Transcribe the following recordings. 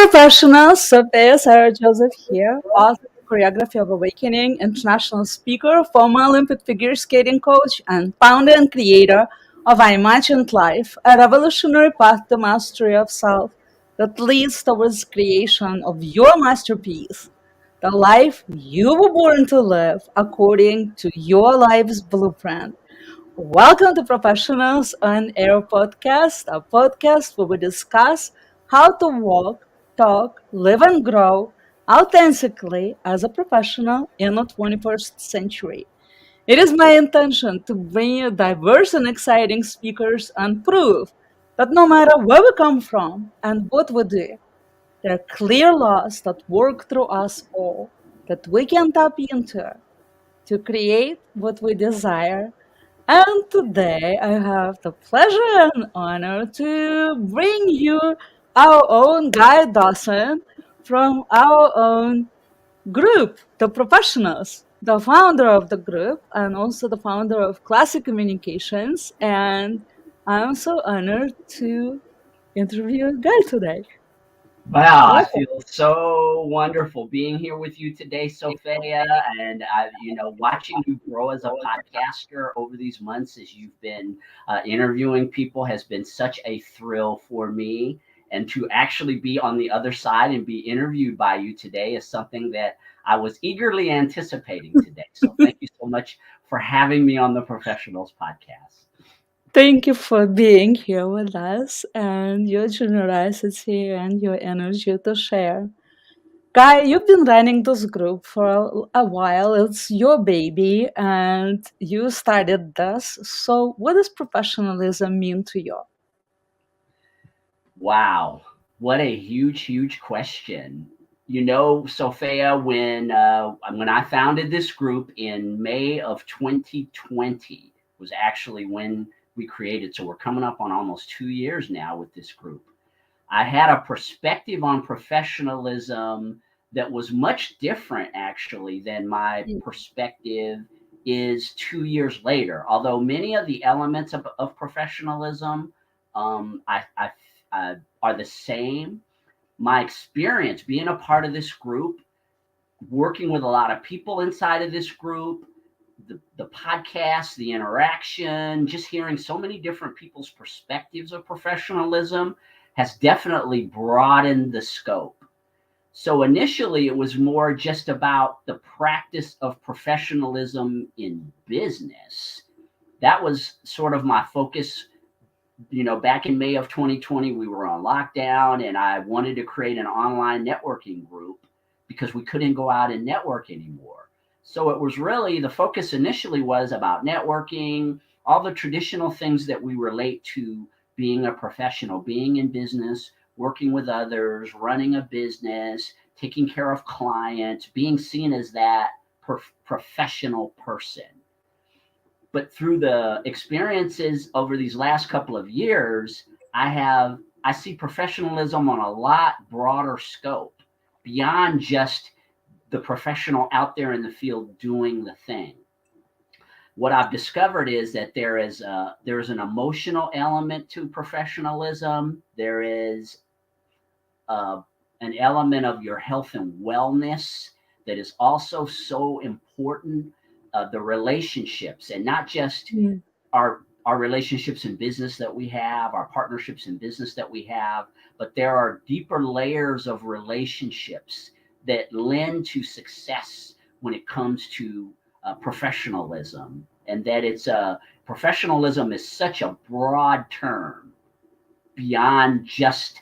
professionals, SoFeya Sarah Joseph here, author of Choreography of Awakening, international speaker, former Olympic figure skating coach, and founder and creator of I Imagined Life, a revolutionary path to mastery of self that leads towards creation of your masterpiece, the life you were born to live according to your life's blueprint. Welcome to Professionals on Air podcast, a podcast where we discuss how to walk, talk, live, and grow authentically as a professional in the 21st century. It is my intention to bring you diverse and exciting speakers and prove that no matter where we come from and what we do, there are clear laws that work through us all that we can tap into to create what we desire. And today I have the pleasure and honor to bring you our own guy Dawson from our own group, the Professionals, the founder of the group and also the founder of Classic Communications. And I'm so honored to interview Guy today. Wow, I Welcome. feel so wonderful being here with you today, SoFeya, and watching you grow as a podcaster over these months as you've been interviewing people has been such a thrill for me. And to actually be on the other side and be interviewed by you today is something that I was eagerly anticipating today. So thank you so much for having me on the Professionals podcast. Thank you for being here with us and your generosity and your energy to share. Guy, you've been running this group for a while. It's your baby and you started this. So, what does professionalism mean to you? Wow, what a huge question. SoFeya, when I founded this group in May of 2020 was actually when we created. So we're coming up on almost 2 years now with this group. I had a perspective on professionalism that was much different actually than my Mm. perspective is 2 years later. Although many of the elements of professionalism I are the same. My experience being a part of this group, working with a lot of people inside of this group, the podcast, the interaction, just hearing so many different people's perspectives of professionalism has definitely broadened the scope. So initially, it was more just about the practice of professionalism in business. That was sort of my focus. Back in May of 2020, we were on lockdown, and I wanted to create an online networking group because we couldn't go out and network anymore. So it was really the focus initially was about networking, all the traditional things that we relate to being a professional, being in business, working with others, running a business, taking care of clients, being seen as that professional person. But through the experiences over these last couple of years, I see professionalism on a lot broader scope beyond just the professional out there in the field doing the thing. What I've discovered is that there is an emotional element to professionalism. There is uh, an element of your health and wellness that is also so important. The relationships, and not just Mm. our relationships in business that we have, our partnerships in business that we have, but there are deeper layers of relationships that lend to success when it comes to professionalism, and that professionalism is such a broad term beyond just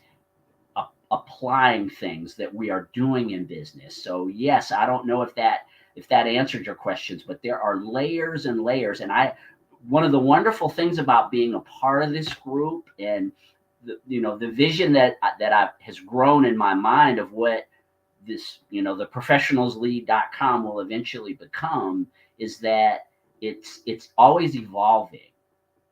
applying things that we are doing in business. So yes, I don't know if that answered your questions, but there are layers and layers. And one of the wonderful things about being a part of this group and the vision that has grown in my mind of what this the professionalslead.com will eventually become is that it's always evolving.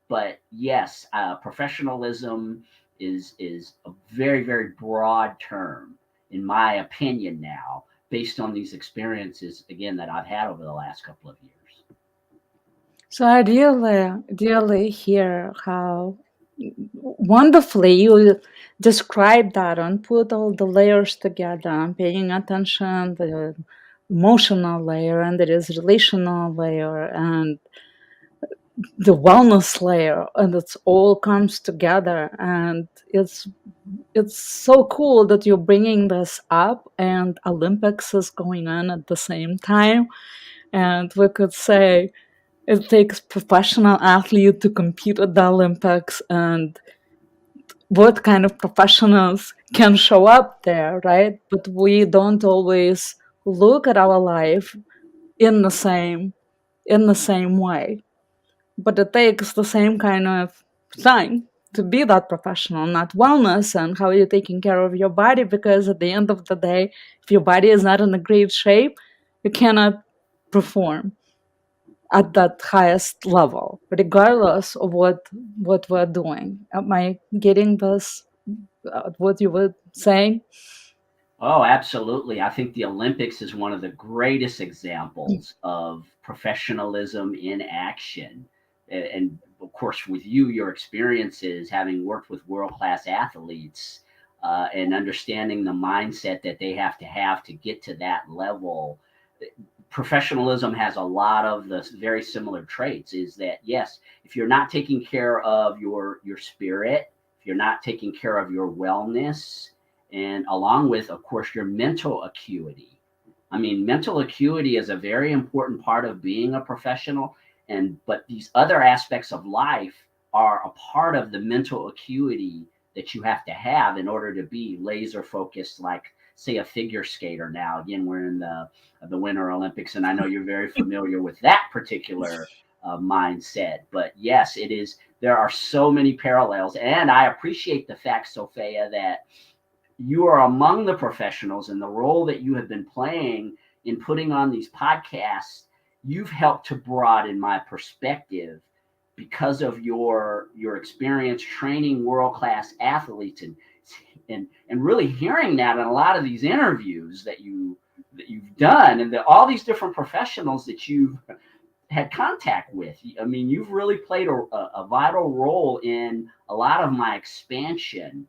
But yes, professionalism is a very broad term, in my opinion now, based on these experiences again that I've had over the last couple of years. So, I really hear how wonderfully you describe that and put all the layers together and paying attention the emotional layer, and there is relational layer and the wellness layer, and it's all comes together. And it's so cool that you're bringing this up, and Olympics is going on at the same time. And we could say it takes professional athlete to compete at the Olympics, and what kind of professionals can show up there, right? But we don't always look at our life in the same way. But it takes the same kind of thing to be that professional, not wellness and how you're taking care of your body. Because at the end of the day, if your body is not in a great shape, you cannot perform at that highest level, regardless of what we're doing. Am I getting this? What you were saying? Oh, absolutely. I think the Olympics is one of the greatest examples of professionalism in action. And of course, with you, your experiences having worked with world class athletes and understanding the mindset that they have to get to that level. Professionalism has a lot of the very similar traits. Is that yes, if you're not taking care of your spirit, if you're not taking care of your wellness, and along with, of course, your mental acuity. I mean, mental acuity is a very important part of being a professional, and but these other aspects of life are a part of the mental acuity that you have to have in order to be laser focused, like say a figure skater. Now, again, we're in the Winter Olympics, and I know you're very familiar with that particular mindset. But yes, it is. There are so many parallels, and I appreciate the fact, SoFeya, that you are among the professionals, and the role that you have been playing in putting on these podcasts, you've helped to broaden my perspective because of your experience training world class athletes, and really hearing that in a lot of these interviews that you've done, and all these different professionals that you've had contact with. I mean, you've really played a vital role in a lot of my expansion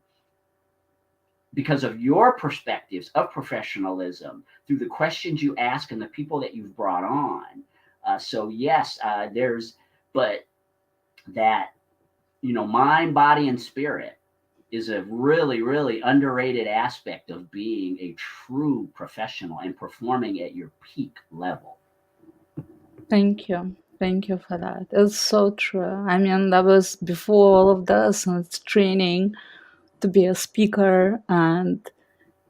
because of your perspectives of professionalism through the questions you ask and the people that you've brought on. So yes, there's, but that, mind, body, and spirit is a really, really underrated aspect of being a true professional and performing at your peak level. Thank you. Thank you for that. It's so true. I mean, that was before all of this, and it's training to be a speaker. And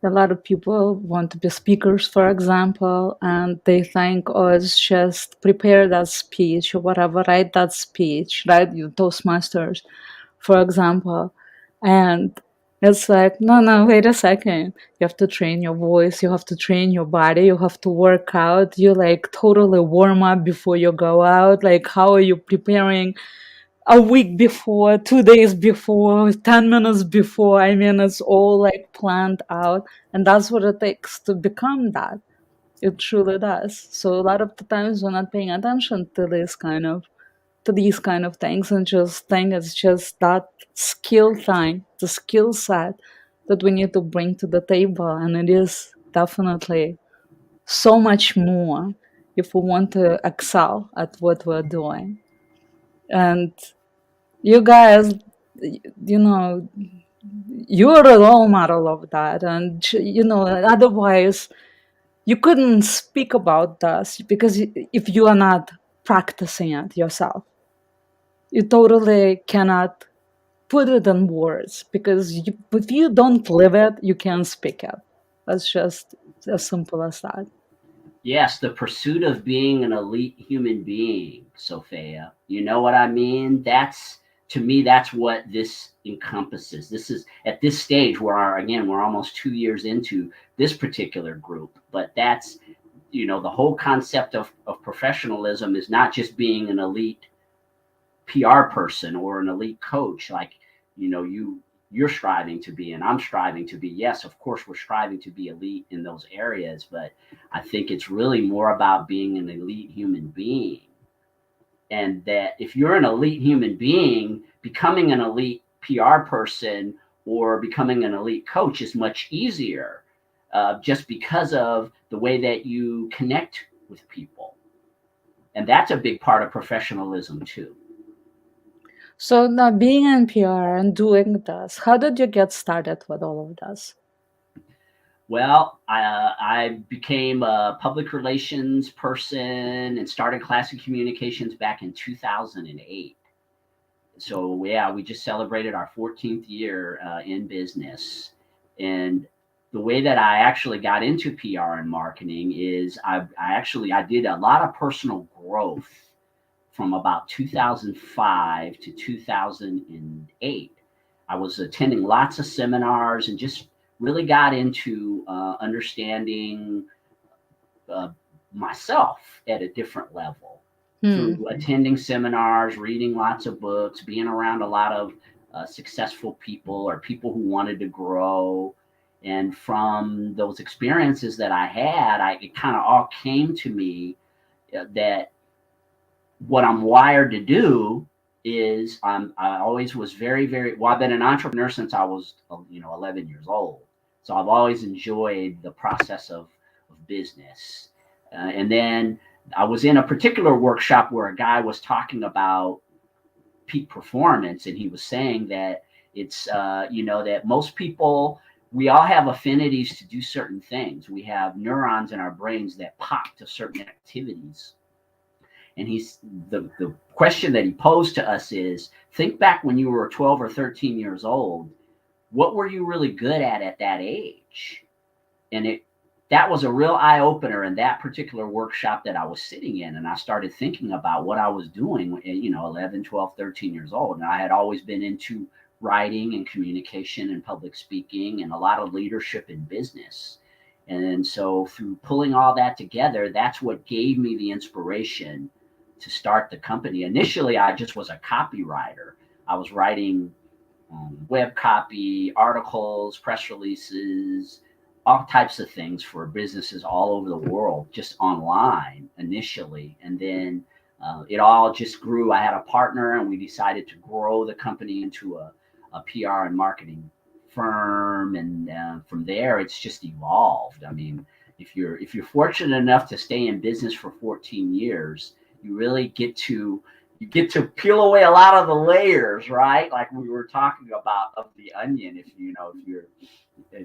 a lot of people want to be speakers, for example, and they think, oh, it's just prepare that speech or whatever, write that speech, right? You Toastmasters, for example. And it's like, no, no, wait a second. You have to train your voice, you have to train your body, you have to work out. You like totally warm up before you go out. Like, how are you preparing a week before, 2 days before, 10 minutes before? I mean, it's all like planned out. And that's what it takes to become that. It truly does. So a lot of the times we're not paying attention to these kind of things, and just think it's just that skill thing, the skill set that we need to bring to the table. And it is definitely so much more if we want to excel at what we're doing. And you guys, you know, you're a role model of that. And, otherwise, you couldn't speak about this because if you are not practicing it yourself, you totally cannot put it in words, because if you don't live it, you can't speak it. That's just as simple as that. Yes, the pursuit of being an elite human being, SoFeya. You know what I mean? That's, to me, that's what this encompasses. This is at this stage where again, we're almost 2 years into this particular group, but that's, the whole concept of professionalism is not just being an elite PR person or an elite coach, like, you're striving to be and I'm striving to be. Yes, of course we're striving to be elite in those areas, but I think it's really more about being an elite human being. And that if you're an elite human being, becoming an elite PR person or becoming an elite coach is much easier, just because of the way that you connect with people. And that's a big part of professionalism too. So now being in PR and doing this, how did you get started with all of this? Well, I became a public relations person and started Classic Communications back in 2008. So yeah, we just celebrated our 14th year in business. And the way that I actually got into PR and marketing is I did a lot of personal growth from about 2005 to 2008. I was attending lots of seminars and just really got into understanding uh, myself at a different level Hmm. through attending seminars, reading lots of books, being around a lot of successful people or people who wanted to grow. And from those experiences that I had, it kind of all came to me that what I'm wired to do is I always was very well. I've been an entrepreneur since I was 11 years old, so I've always enjoyed the process of business. And then I was in a particular workshop where a guy was talking about peak performance, and he was saying that it's that most people, we all have affinities to do certain things. We have neurons in our brains that pop to certain activities, and the question that he posed to us is, think back when you were 12 or 13 years old. What were you really good at that age? And that was a real eye opener in that particular workshop that I was sitting in. And I started thinking about what I was doing at 11, 12, 13 years old. And I had always been into writing and communication and public speaking and a lot of leadership in business. And so through pulling all that together, that's what gave me the inspiration to start the company. Initially, I just was a copywriter. I was writing web copy, articles, press releases, all types of things for businesses all over the world, just online initially. And then it all just grew. I had a partner, and we decided to grow the company into a PR and marketing firm. And from there, it's just evolved. I mean, if you're fortunate enough to stay in business for 14 years, you really get to peel away a lot of the layers, right? Like we were talking about of the onion. If you're,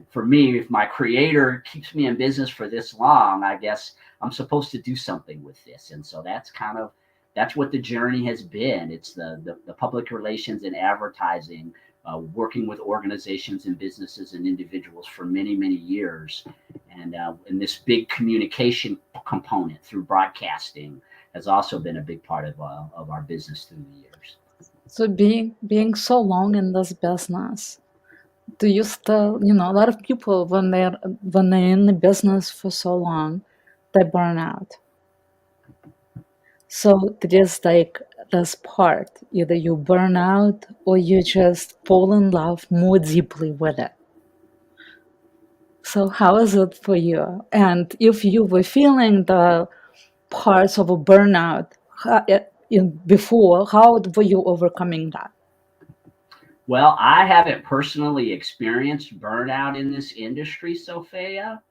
for me, if my creator keeps me in business for this long, I guess I'm supposed to do something with this. And so that's what the journey has been. It's the public relations and advertising, working with organizations and businesses and individuals for many, many years. And this big communication component through broadcasting has also been a big part of our business through the years. So being so long in this business, do you still, a lot of people when they're in the business for so long, they burn out. So it is like this part, either you burn out or you just fall in love more deeply with it. So how is it for you? And if you were feeling the parts of a burnout before, how were you overcoming that? Well, I haven't personally experienced burnout in this industry, SoFeya,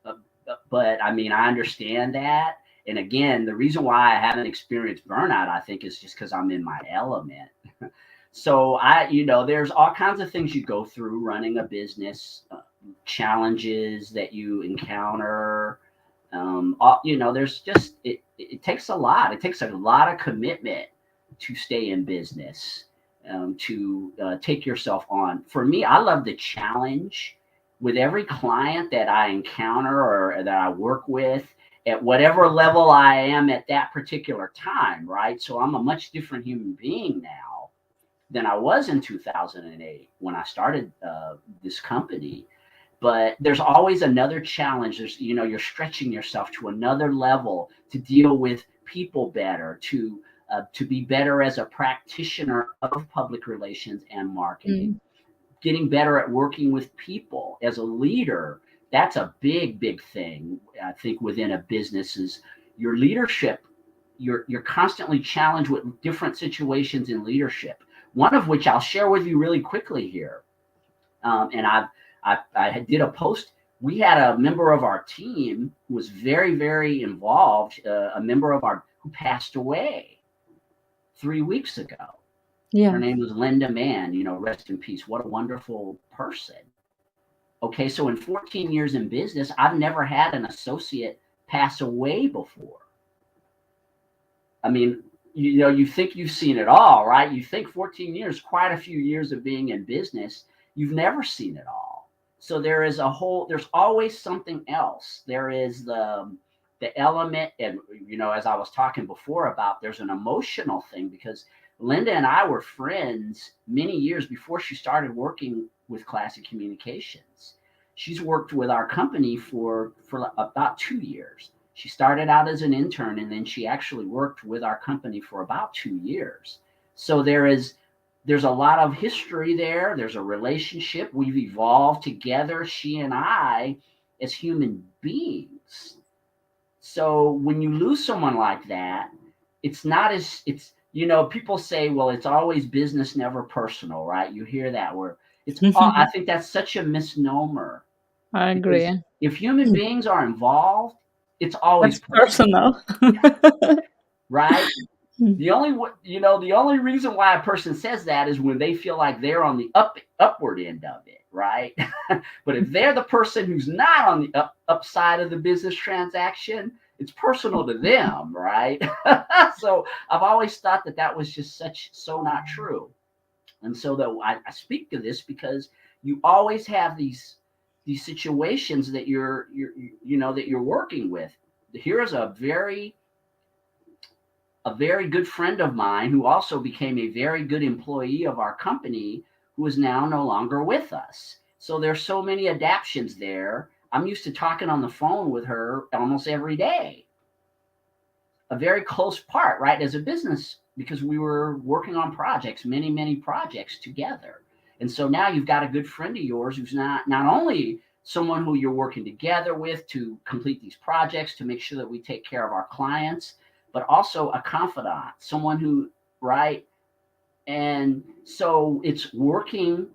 uh, but I mean, I understand that. And again, the reason why I haven't experienced burnout, I think, is just because I'm in my element. So there's all kinds of things you go through running a business, challenges that you encounter. There's just it takes a lot. It takes a lot of commitment to stay in business, to take yourself on. For me, I love the challenge with every client that I encounter or that I work with at whatever level I am at that particular time, right? So I'm a much different human being now than I was in 2008 when I started this company. But there's always another challenge. You're stretching yourself to another level to deal with people better, to be better as a practitioner of public relations and marketing, Mm. getting better at working with people as a leader. That's a big thing, I think, within a business is your leadership. You're constantly challenged with different situations in leadership, One of which I'll share with you really quickly here. And I did a post. We had a member of our team who was very, very involved, a member of our who passed away 3 weeks ago. Her Yeah. name was Linda Mann. Rest in peace. What a wonderful person. Okay, so in 14 years in business, I've never had an associate pass away before. I mean, you think you've seen it all, right? You think 14 years, quite a few years of being in business, you've never seen it all. So there's always something else. There is the element, and as I was talking before about, there's an emotional thing, because Linda and I were friends many years before she started working with Classic Communications. She's worked with our company for about 2 years. She started out as an intern, and then she actually worked with our company for about 2 years. So there's a lot of history there. There's a relationship. We've evolved together, she and I, as human beings. So when you lose someone like that, it's not as it's people say, well, it's always business, never personal, right? You hear that word. I think that's such a misnomer, I because agree. if human beings are involved, it's always That's personal, personal. right? The only reason why a person says that is when they feel like they're on the upward end of it, right? But if they're the person who's not on the upside of the business transaction, it's personal to them, right? So I've always thought that was just so not true. And so though I speak to this because you always have these situations that you're working with. Here's a very good friend of mine who also became a very good employee of our company, who is now no longer with us. So there's so many adaptations there. I'm used to talking on the phone with her almost every day. A very close part, right, as a business, because we were working on projects, many, many projects together. And so now you've got a good friend of yours who's not only someone who you're working together with to complete these projects, to make sure that we take care of our clients, but also a confidant, someone who, right? And so it's working,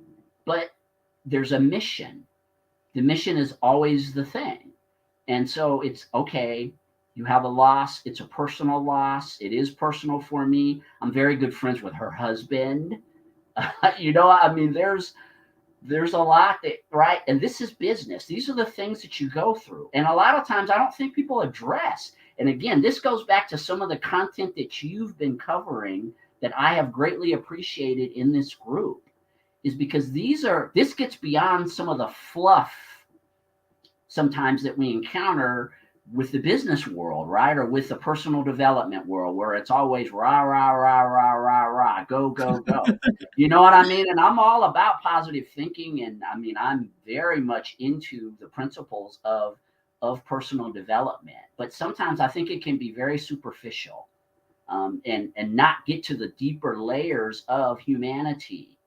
but there's a mission. The mission is always the thing. And so it's okay. You have a loss. It's a personal loss. It is personal for me. I'm very good friends with her husband. There's a lot that, right? And this is business. These are the things that you go through. And a lot of times I don't think people address. And again, this goes back to some of the content that you've been covering that I have greatly appreciated in this group, is because this gets beyond some of the fluff sometimes that we encounter with the business world, right? Or with the personal development world, where it's always rah, rah, rah, rah, rah, rah, go, go, go. You know what I mean? And I'm all about positive thinking. And I mean, I'm very much into the principles of personal development. But sometimes I think it can be very superficial, and not get to the deeper layers of humanity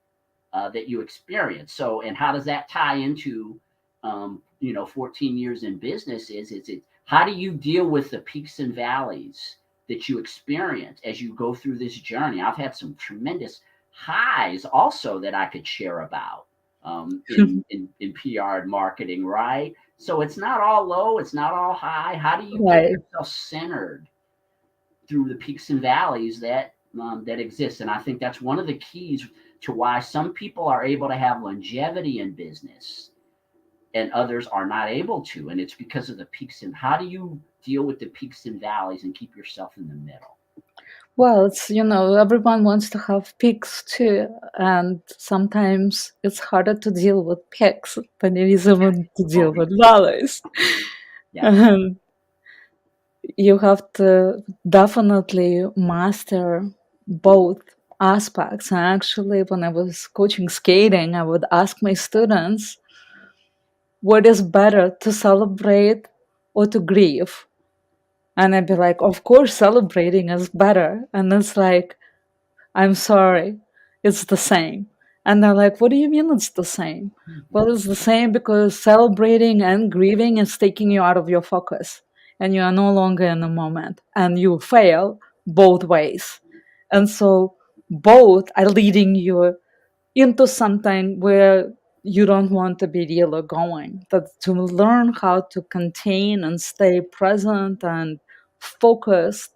that you experience. So, and how does that tie into 14 years in business? Is it how do you deal with the peaks and valleys that you experience as you go through this journey? I've had some tremendous highs also that I could share about in PR and marketing, right? So it's not all low, it's not all high. How do you get Right. yourself centered through the peaks and valleys that exist? And I think that's one of the keys to why some people are able to have longevity in business and others are not able to. And it's because of the peaks. And how do you deal with the peaks and valleys and keep yourself in the middle? Well, everyone wants to have peaks too, and sometimes it's harder to deal with peaks than it is even to deal Totally. with valleys. Yes. And you have to definitely master both aspects. And actually, when I was coaching skating, I would ask my students, what is better, to celebrate or to grieve? And I'd be like, of course, celebrating is better. And it's like, I'm sorry, it's the same. And they're like, what do you mean it's the same? Well, it's the same because celebrating and grieving is taking you out of your focus and you are no longer in the moment and you fail both ways. And so both are leading you into something where you don't want to be really going. That to learn how to contain and stay present and focused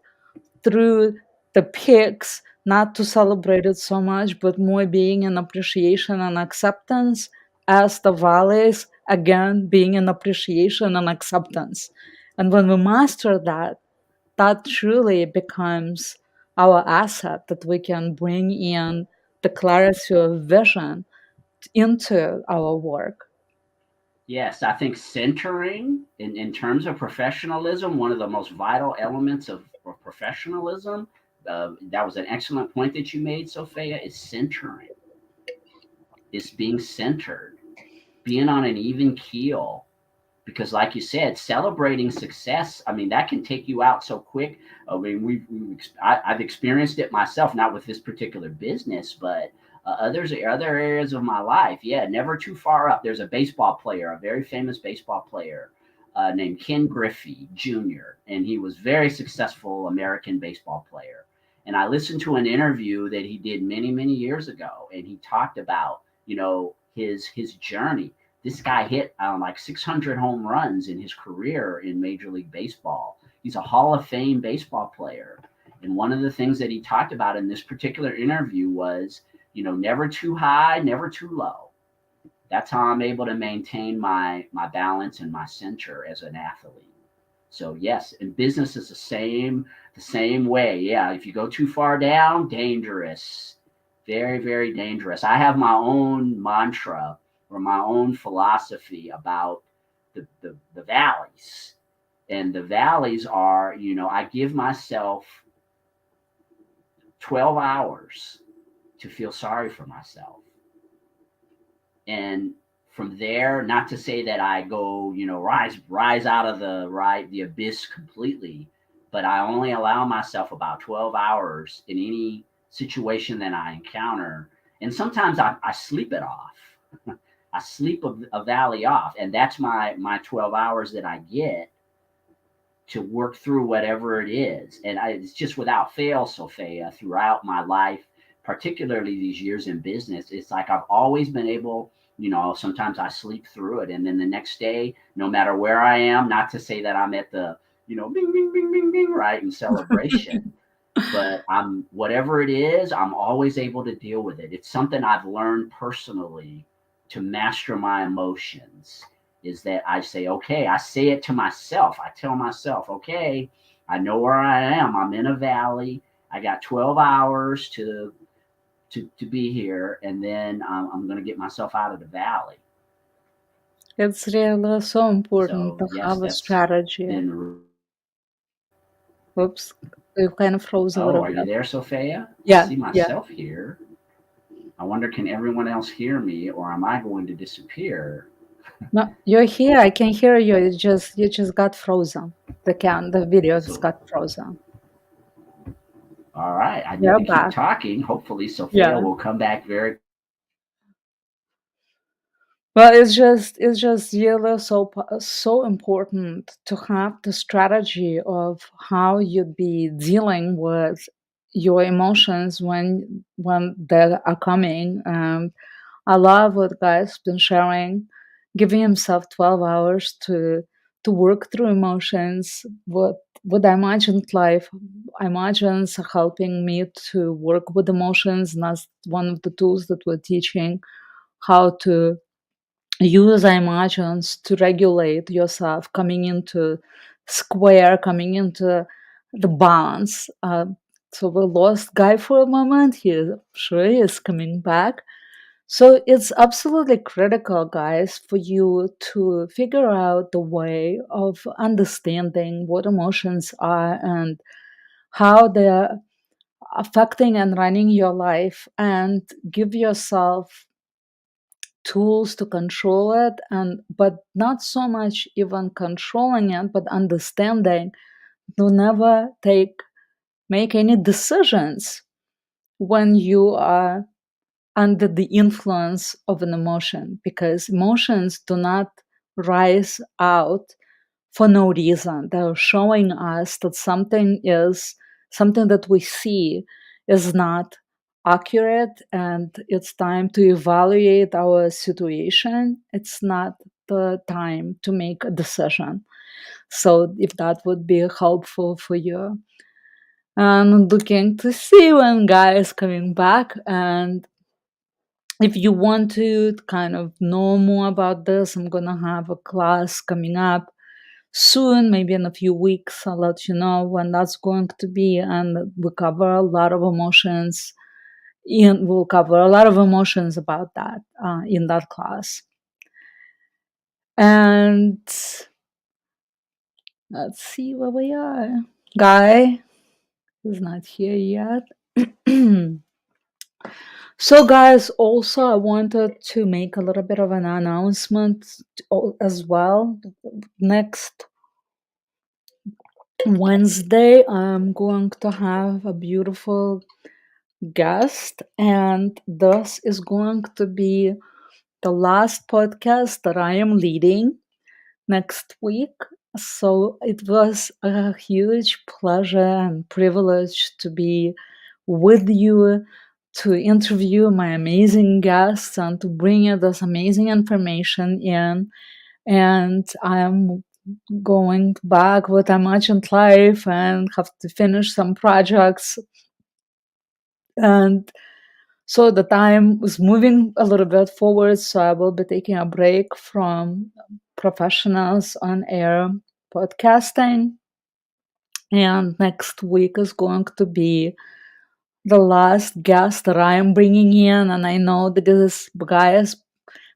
through the peaks, not to celebrate it so much, but more being in appreciation and acceptance, as the valleys, again, being in appreciation and acceptance. And when we master that, that truly becomes our asset that we can bring in the clarity of vision into our work. Yes, I think centering in terms of professionalism, one of the most vital elements of professionalism, that was an excellent point that you made, SoFeya, is centering. It's being centered, being on an even keel. Because, like you said, celebrating success, I mean, that can take you out so quick. I mean, I've experienced it myself, not with this particular business, but other areas of my life. Yeah, never too far up. There's a baseball player, a very famous baseball player named Ken Griffey Jr., and he was very successful American baseball player. And I listened to an interview that he did many, many years ago, and he talked about, his journey. This guy hit like 600 home runs in his career in Major League Baseball. He's a Hall of Fame baseball player. And one of the things that he talked about in this particular interview was, never too high, never too low. That's how I'm able to maintain my balance and my center as an athlete. So yes, in business is the same way. Yeah, if you go too far down, dangerous. Very, very dangerous. I have my own mantra or my own philosophy about the valleys. And the valleys are, I give myself 12 hours to feel sorry for myself. And from there, not to say that I go, rise out of the abyss completely, but I only allow myself about 12 hours in any situation that I encounter. And sometimes I sleep it off. I sleep a valley off, and that's my 12 hours that I get to work through whatever it is. And it's just without fail, SoFeya, throughout my life, particularly these years in business, it's like I've always been able, sometimes I sleep through it. And then the next day, no matter where I am, not to say that I'm at the, bing, bing, bing, bing, bing, right, in celebration, but I'm whatever it is, I'm always able to deal with it. It's something I've learned personally to master my emotions. Is that I say, okay, I say it to myself. I tell myself, okay, I know where I am. I'm in a valley. I got 12 hours to be here, and then I'm going to get myself out of the valley. It's really so important So to yes, have a that's strategy. been. Oops, you kind of froze a Oh, little are you bit. there, SoFeya? I Yeah, see yeah. myself here. I wonder, can everyone else hear me, or am I going to disappear? No, you're here. I can hear you. You just got frozen. The video just So, got frozen. all right, I need You're to keep back. talking. Hopefully, SoFeya Yeah. will come back very. Well, it's just really so important to have the strategy of how you'd be dealing with your emotions when they are coming. I love what Guy's been sharing, giving himself 12 hours to work through emotions. What I imagined life imagines helping me to work with emotions, and that's one of the tools that we're teaching how to use emotions to regulate yourself, coming into square, coming into the balance. So we lost Guy for a moment. He sure is coming back. So it's absolutely critical, guys, for you to figure out the way of understanding what emotions are and how they're affecting and running your life, and give yourself tools to control it, and but not so much even controlling it, but understanding to never make any decisions when you are under the influence of an emotion, because emotions do not rise out for no reason. They're showing us that something that we see is not accurate and it's time to evaluate our situation. It's not the time to make a decision. So, if that would be helpful for you. And looking to see when Guy is coming back. And if you want to kind of know more about this, I'm going to have a class coming up soon, maybe in a few weeks. I'll let you know when that's going to be. And we cover a lot of emotions. We'll cover a lot of emotions about that in that class. And let's see where we are. Guy is not here yet. So, guys, also I wanted to make a little bit of an announcement as well. Next Wednesday, I'm going to have a beautiful guest, and this is going to be the last podcast that I am leading next week. So it was a huge pleasure and privilege to be with you, to interview my amazing guests, and to bring you this amazing information in. And I'm going back with Imagined Life and have to finish some projects. And so the time was moving a little bit forward. So I will be taking a break from Professionals on Air podcasting. And next week is going to be the last guest that I am bringing in. And I know that this guy is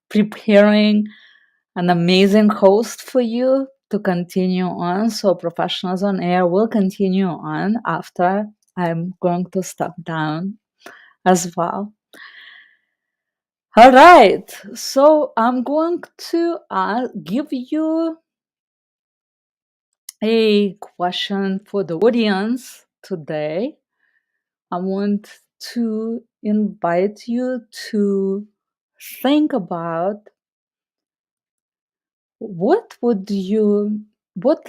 preparing an amazing host for you to continue on. So Professionals on Air will continue on after I'm going to step down as well. All right, so I'm going to give you a question for the audience today. I want to invite you to think about what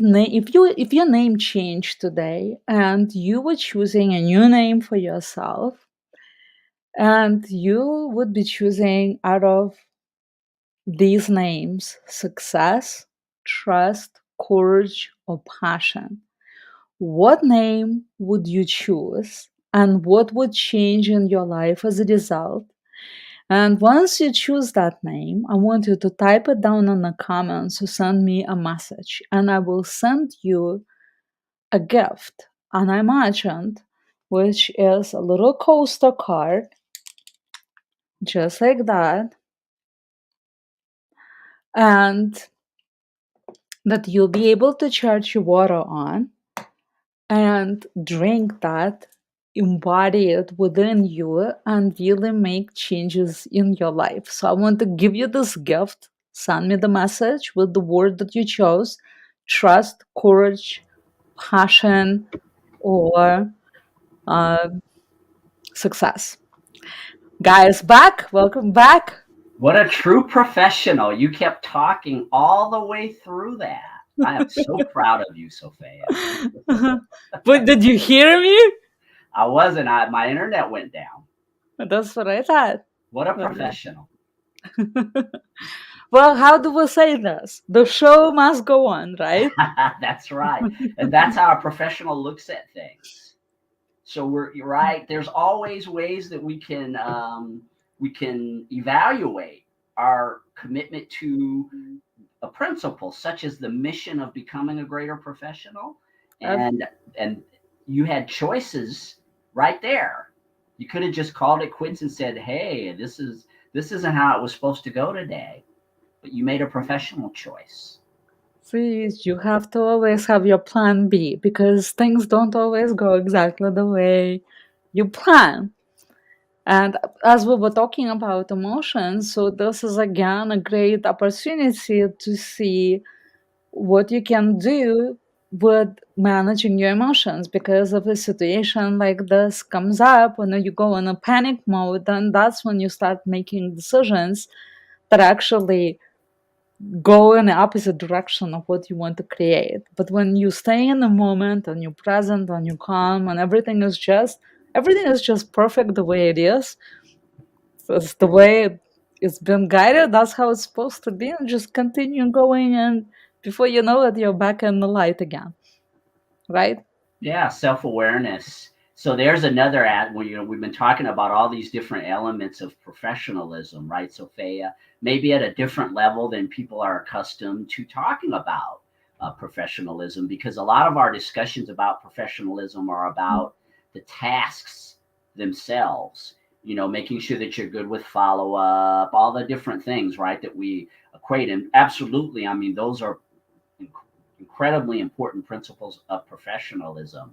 name, if your name changed today and you were choosing a new name for yourself, and you would be choosing out of these names: success, trust, courage, or passion. What name would you choose? And what would change in your life as a result? And once you choose that name, I want you to type it down in the comments or send me a message. And I will send you a gift, unimagined, which is a little coaster card, just like that. And that you'll be able to charge your water on and drink that, embody it within you, and really make changes in your life. So I want to give you this gift. Send me the message with the word that you chose: trust, courage, passion, or uh, success. Guys, back. Welcome back. What a true professional. You kept talking all the way through that. I am so proud of you, SoFeya. But did you hear me? I wasn't. My internet went down. That's what I thought. What a professional. Well, how do we say this? The show must go on, right? That's right. And that's how a professional looks at things. So you're right. There's always ways that we can evaluate our commitment to a principle, such as the mission of becoming a greater professional. And you had choices right there. You could have just called it quits and said, "Hey, this isn't how it was supposed to go today." But you made a professional choice. See, you have to always have your plan B, because things don't always go exactly the way you plan. And as we were talking about emotions, so this is again a great opportunity to see what you can do with managing your emotions, because if a situation like this comes up, when you go in a panic mode, then that's when you start making decisions that actually go in the opposite direction of what you want to create. But when you stay in the moment and you're present and you're calm and everything is just everything is just perfect the way it is. It's the way it's been guided. That's how it's supposed to be, and just continue going. And before you know it, you're back in the light again, right? Yeah, self-awareness. So there's another ad where we've been talking about all these different elements of professionalism, right, SoFeya? Maybe at a different level than people are accustomed to talking about professionalism, because a lot of our discussions about professionalism are about the tasks themselves. Making sure that you're good with follow-up, all the different things, right, that we equate. And absolutely, I mean, those are incredibly important principles of professionalism.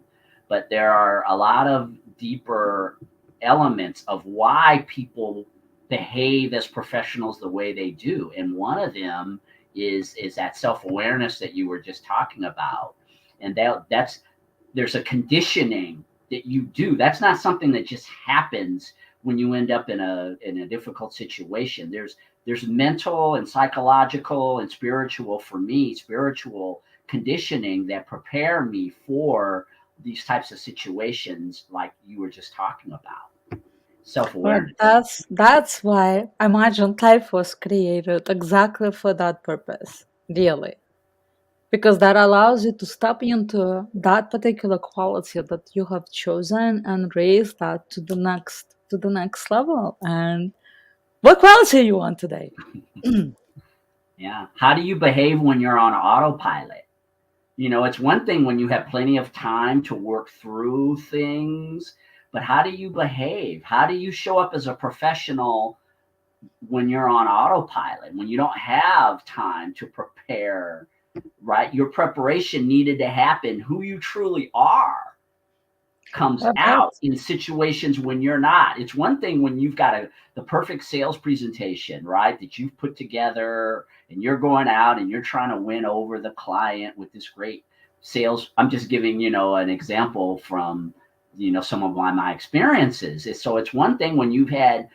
But there are a lot of deeper elements of why people behave as professionals the way they do. And one of them is that self-awareness that you were just talking about. And that's there's a conditioning that you do. That's not something that just happens when you end up in a difficult situation. There's mental and psychological and spiritual, for me, spiritual conditioning that prepare me for these types of situations like you were just talking about. Well, Self-awareness. that's why Imagined Life was created exactly for that purpose, really. Because that allows you to step into that particular quality that you have chosen and raise that to the next level. And what quality you want today? Yeah. How do you behave when you're on autopilot? It's one thing when you have plenty of time to work through things, but how do you behave? How do you show up as a professional when you're on autopilot, when you don't have time to prepare, right? Your preparation needed to happen. Who you truly are comes Well, out that's in situations when you're not. It's one thing when you've got the perfect sales presentation, right, that you've put together, and you're going out and you're trying to win over the client with this great sales. I'm just giving, an example from, some of my experiences. So it's one thing when you've had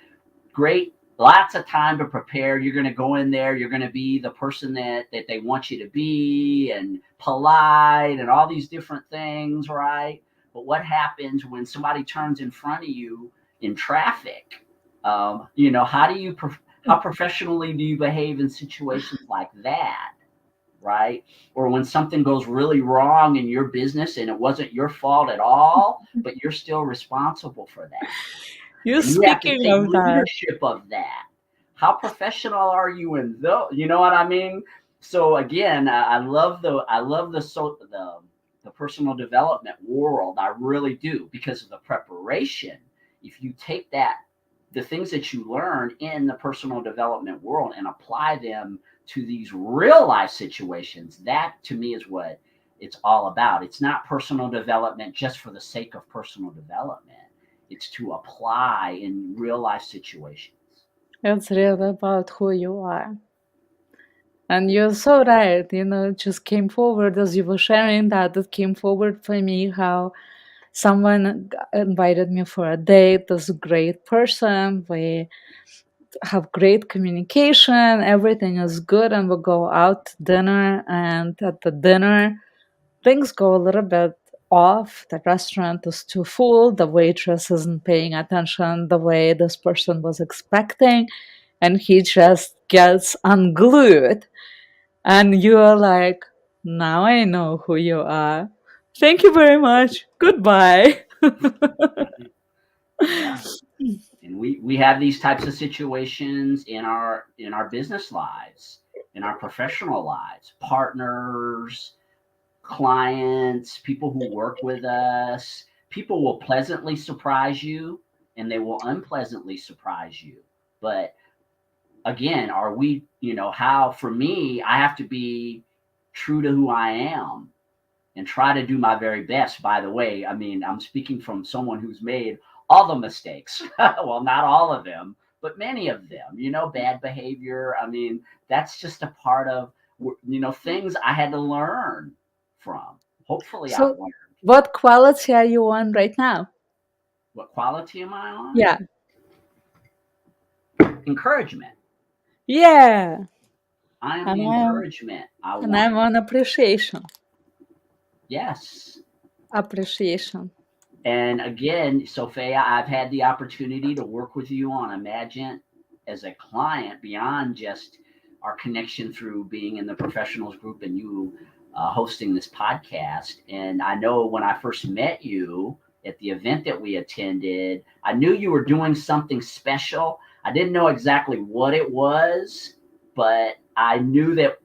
great lots of time to prepare. You're going to go in there, you're going to be the person that they want you to be, and polite and all these different things, right? But what happens when somebody turns in front of you in traffic? How do you how professionally do you behave in situations like that, right? Or when something goes really wrong in your business and it wasn't your fault at all, but you're still responsible for that, you and you have to speaking take of that. leadership of that. How professional are you in those? You know what I mean? So again, I love the personal development world. I really do, because of the preparation. If you take the things that you learn in the personal development world and apply them to these real life situations, that to me is what it's all about. It's not personal development just for the sake of personal development. It's to apply in real life situations. It's really about who you are. And you're so right, it just came forward as you were sharing that. It came forward for me how someone invited me for a date. This great person. We have great communication. Everything is good. And we go out to dinner. And at the dinner, things go a little bit off. The restaurant is too full. The waitress isn't paying attention the way this person was expecting. And he just gets unglued. And you're like, now I know who you are. Thank you very much. Goodbye. Yeah. And we have these types of situations in our business lives, in our professional lives, partners, clients, people who work with us. People will pleasantly surprise you, and they will unpleasantly surprise you. But again, are we, how, for me, I have to be true to who I am and try to do my very best. By the way, I mean, I'm speaking from someone who's made all the mistakes. Well, not all of them, but many of them, bad behavior. I mean, that's just a part of, things I had to learn from. Hopefully I've So, learned. what quality are you on right now? What quality am I on? Yeah. Encouragement. Yeah. I am And the encouragement. I and want, I'm on appreciation. yes. Appreciation. And again, SoFeya, I've had the opportunity to work with you on Imagine as a client beyond just our connection through being in the professionals group and you hosting this podcast. And I know when I first met you at the event that we attended, I knew you were doing something special. I didn't know exactly what it was, but I knew that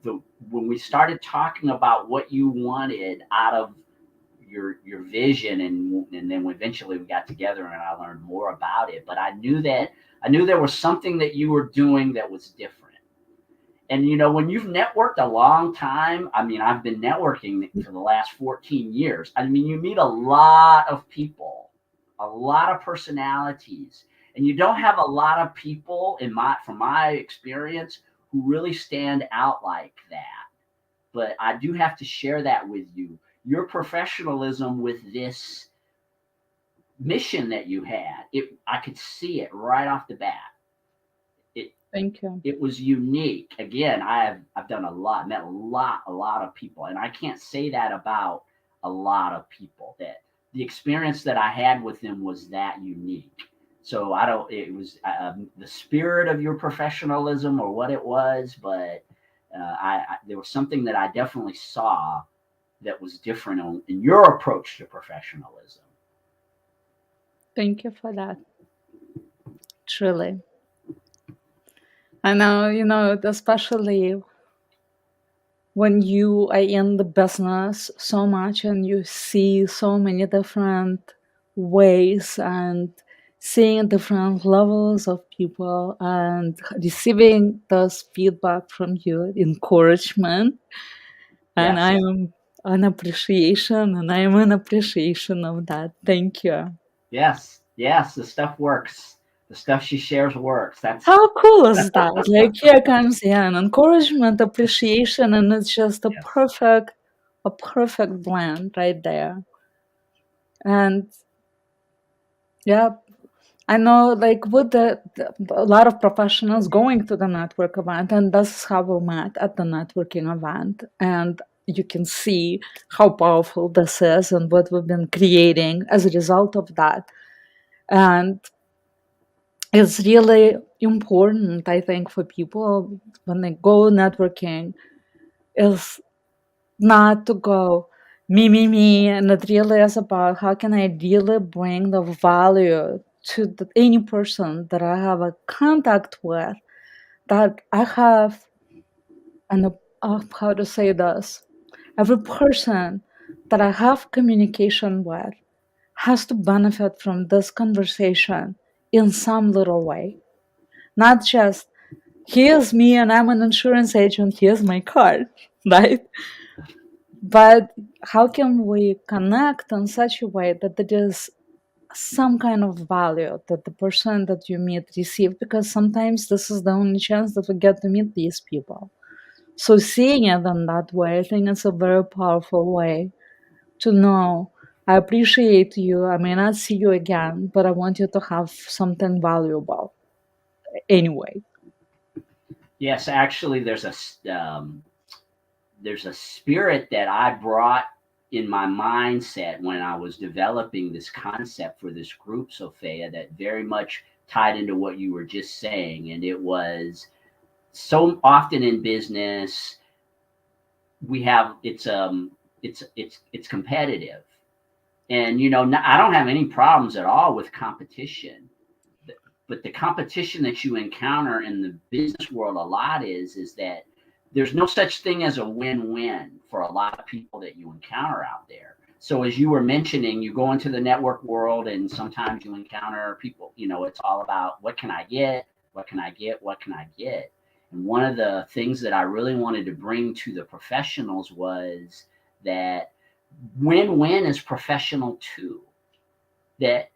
when we started talking about what you wanted out of your vision, and then eventually we got together and I learned more about it. But I knew there was something that you were doing that was different. And when you've networked a long time, I mean, I've been networking for the last 14 years. I mean, you meet a lot of people, a lot of personalities, and you don't have a lot of people from my experience who really stand out like that. But I do have to share that with you. Your professionalism with this mission that you had, I could see it right off the bat. It Thank you. it was unique. Again, I've done met a lot of people, and I can't say that about a lot of people. That the experience that I had with them was that unique. So I don't. It was the spirit of your professionalism or what it was, but there was something that I definitely saw that was different in your approach to professionalism. Thank you for that. Truly. I know, especially when you are in the business so much and you see so many different ways and seeing different levels of people and receiving those feedback from you, encouragement, and Yes, I'm an appreciation of that. Thank you. yes, yes. The stuff works. The stuff she shares works. That's How cool is that? Like here comes encouragement, appreciation, and it's just yes, a perfect blend right there. And yeah, I know like with a lot of professionals going to the network event, and this is how we met at the networking event. And you can see how powerful this is and what we've been creating as a result of that. And it's really important, I think, for people when they go networking is not to go me, and it really is about how can I really bring the value to any person that I have a contact with, that I have how to say this, every person that I have communication with has to benefit from this conversation in some little way, not just here's me and I'm an insurance agent, here's my card, right? But how can we connect in such a way that there is some kind of value that the person that you meet receive? Because sometimes this is the only chance that we get to meet these people. So seeing it in that way, I think it's a very powerful way to know I appreciate you. I may not see you again, but I want you to have something valuable anyway. yes. Actually, there's a spirit that I brought in my mindset when I was developing this concept for this group, Sophia, that very much tied into what you were just saying, and it was so often in business we have it's competitive, and I don't have any problems at all with competition, but the competition that you encounter in the business world a lot is that there's no such thing as a win-win for a lot of people that you encounter out there. So as you were mentioning, you go into the network world and sometimes you encounter people, it's all about what can I get, what can I get, what can I get. And one of the things that I really wanted to bring to the professionals was that win-win is professional too. That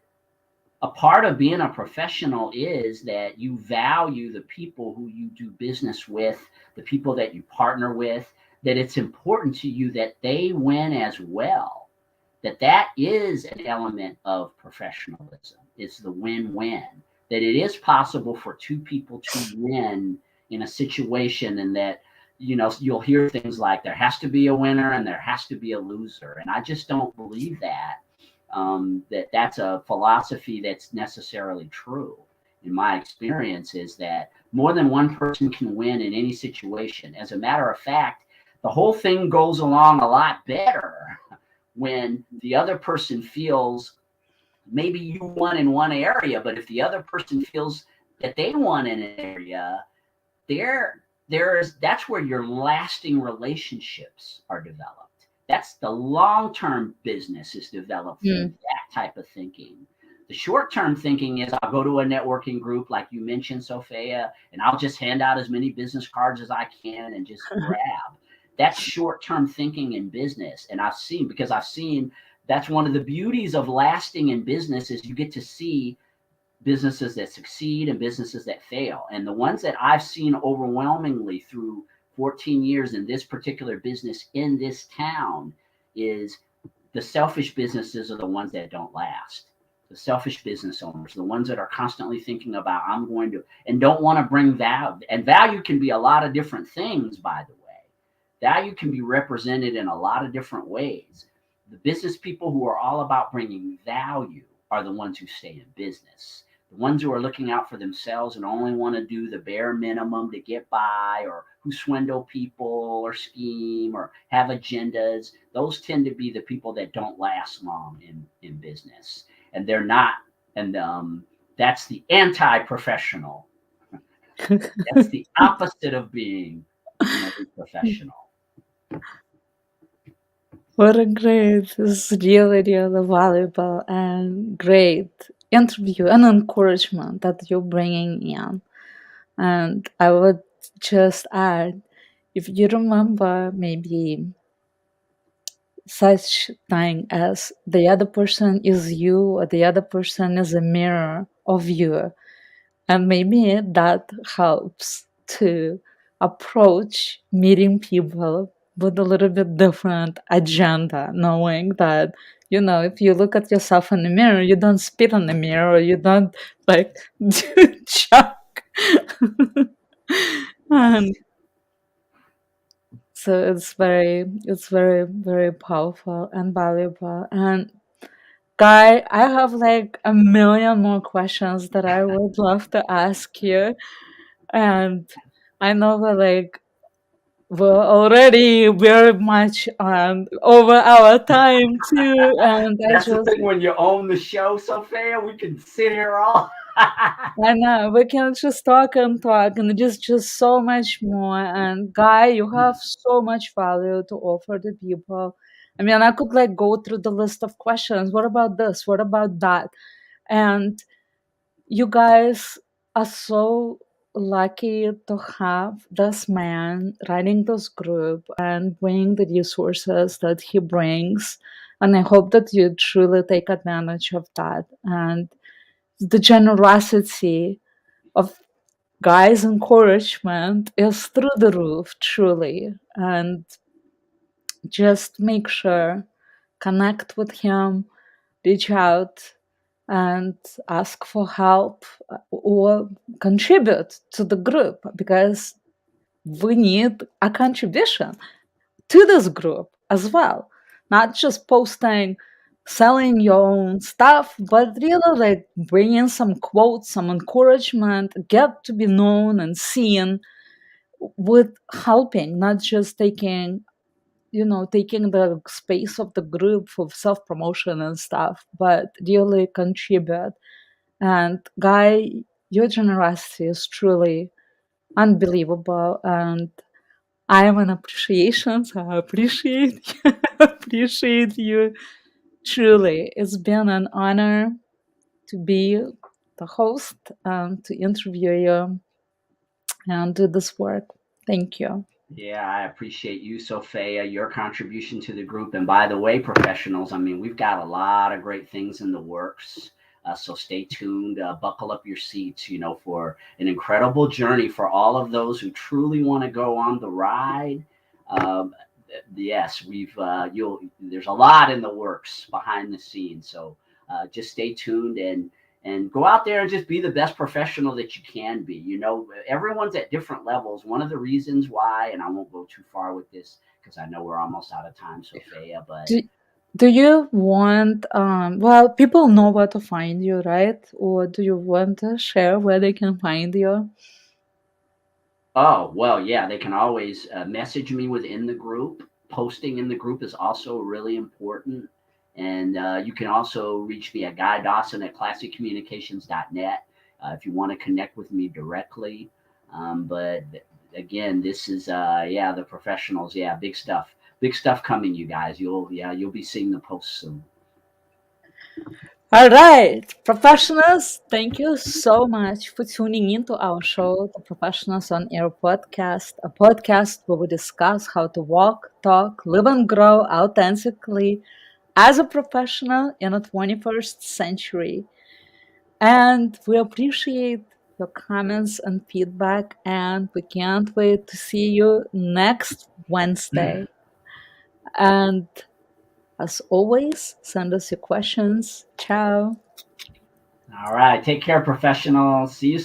a part of being a professional is that you value the people who you do business with, the people that you partner with, that it's important to you that they win as well. That is an element of professionalism. It's the win-win. That it is possible for two people to win in a situation, and that you'll hear things like there has to be a winner and there has to be a loser, and I just don't believe that. That's a philosophy that's necessarily true. In my experience, is that more than one person can win in any situation. As a matter of fact, the whole thing goes along a lot better when the other person feels maybe you won in one area, but if the other person feels that they won in an area, there's that's where your lasting relationships are developed. That's the long-term business is developed through Mm. that type of thinking. The short-term thinking is I'll go to a networking group like you mentioned, SoFeya, and I'll just hand out as many business cards as I can and just grab. That's short-term thinking in business. And I've seen that's one of the beauties of lasting in business is you get to see businesses that succeed and businesses that fail. And the ones that I've seen overwhelmingly through 14 years in this particular business in this town is the selfish businesses are the ones that don't last. The selfish business owners, the ones that are constantly thinking about, I'm going to, and don't want to bring value. And value can be a lot of different things, by the way. Value can be represented in a lot of different ways. The business people who are all about bringing value are the ones who stay in business. The ones who are looking out for themselves and only want to do the bare minimum to get by, or who swindle people or scheme or have agendas, those tend to be the people that don't last long in business. And they're not, and that's the anti-professional. That's the opposite of being a professional. What a great, this is really, really valuable and great interview and encouragement that you're bringing in. And I would just add, if you remember maybe such thing as the other person is you or the other person is a mirror of you, and maybe that helps to approach meeting people with a little bit different agenda, knowing that, if you look at yourself in the mirror, you don't spit in the mirror, you don't like chuck. And so it's very, very powerful and valuable. And Guy, I have like a million more questions that I would love to ask you. And I know we're already very much over our time too. And That's the thing when you own the show, SoFeya, we can sit here all. I know we can just talk and talk, and just so much more. And Guy, you have so much value to offer the people. I mean, I could like go through the list of questions. What about this? What about that? And you guys are so lucky to have this man running this group and bring the resources that he brings. And I hope that you truly take advantage of that. And the generosity of Guy's encouragement is through the roof, truly. And just make sure, connect with him, reach out and ask for help or contribute to the group, because we need a contribution to this group as well. Not just posting, selling your own stuff, but really like bringing some quotes, some encouragement, get to be known and seen with helping, not just taking the space of the group for self promotion and stuff, but really contribute. And Guy, your generosity is truly unbelievable, and I am an appreciation, so I appreciate appreciate you truly. It's been an honor to be the host and to interview you and do this work. Thank you. Yeah, I appreciate you, SoFeya, your contribution to the group. And by the way, professionals, I mean, we've got a lot of great things in the works. So stay tuned, buckle up your seats, for an incredible journey for all of those who truly want to go on the ride. Um, yes, there's a lot in the works behind the scenes. So just stay tuned and go out there and just be the best professional that you can be. Everyone's at different levels. One of the reasons why, and I won't go too far with this because I know we're almost out of time, SoFeya, but Do, Do you want, well, people know where to find you, right? Or do you want to share where they can find you? Oh, well, yeah, they can always message me within the group. Posting in the group is also really important. And you can also reach me at Guy Dawson at classiccommunications.net if you want to connect with me directly. But again, this is, yeah, the professionals. Yeah, big stuff. Big stuff coming, you guys. You'll be seeing the posts soon. All right, professionals, thank you so much for tuning into our show, the Professionals on Air podcast, a podcast where we discuss how to walk, talk, live, and grow authentically as a professional in the 21st century. And we appreciate your comments and feedback, and we can't wait to see you next Wednesday. And as always, send us your questions. Ciao. All right. Take care, professionals. See you